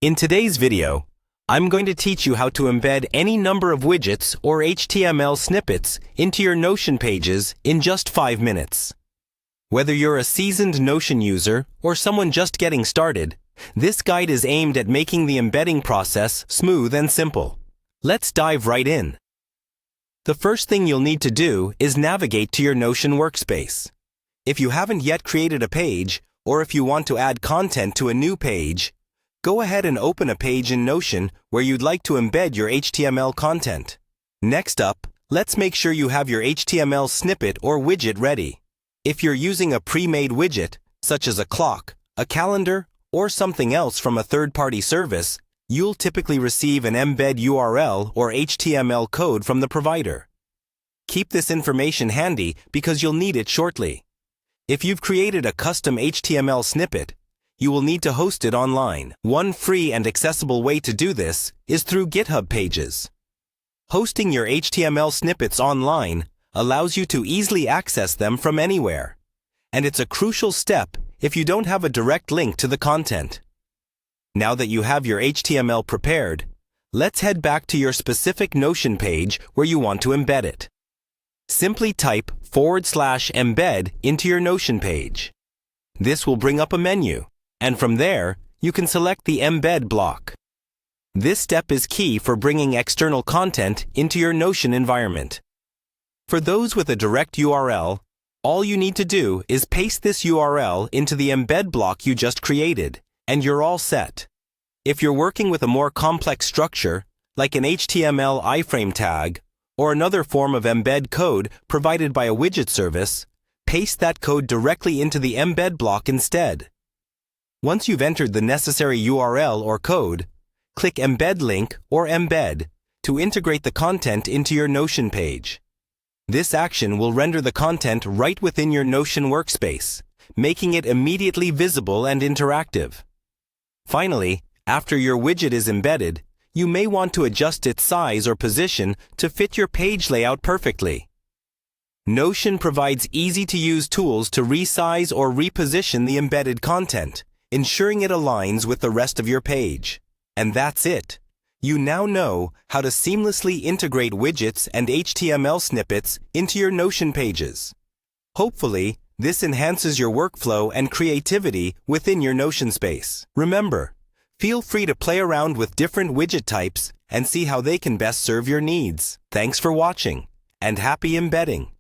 In today's video, I'm going to teach you how to embed any number of widgets or HTML snippets into your Notion pages in just 5 minutes. Whether you're a seasoned Notion user or someone just getting started, this guide is aimed at making the embedding process smooth and simple. Let's dive right in. The first thing you'll need to do is navigate to your Notion workspace. If you haven't yet created a page, or if you want to add content to a new page, go ahead and open a page in Notion where you'd like to embed your HTML content. Next up, let's make sure you have your HTML snippet or widget ready. If you're using a pre-made widget, such as a clock, a calendar, or something else from a third-party service, you'll typically receive an embed URL or HTML code from the provider. Keep this information handy because you'll need it shortly. If you've created a custom HTML snippet, you will need to host it online. One free and accessible way to do this is through GitHub pages. Hosting your HTML snippets online allows you to easily access them from anywhere, and it's a crucial step if you don't have a direct link to the content. Now that you have your HTML prepared, let's head back to your specific Notion page where you want to embed it. Simply type /embed into your Notion page. This will bring up a menu, and from there, you can select the Embed block. This step is key for bringing external content into your Notion environment. For those with a direct URL, all you need to do is paste this URL into the Embed block you just created, and you're all set. If you're working with a more complex structure, like an HTML iframe tag, or another form of embed code provided by a widget service, paste that code directly into the Embed block instead. Once you've entered the necessary URL or code, click Embed Link or Embed to integrate the content into your Notion page. This action will render the content right within your Notion workspace, making it immediately visible and interactive. Finally, after your widget is embedded, you may want to adjust its size or position to fit your page layout perfectly. Notion provides easy-to-use tools to resize or reposition the embedded content, ensuring it aligns with the rest of your page. And that's it. You now know how to seamlessly integrate widgets and HTML snippets into your Notion pages. Hopefully, this enhances your workflow and creativity within your Notion space. Remember, feel free to play around with different widget types and see how they can best serve your needs. Thanks for watching, and happy embedding!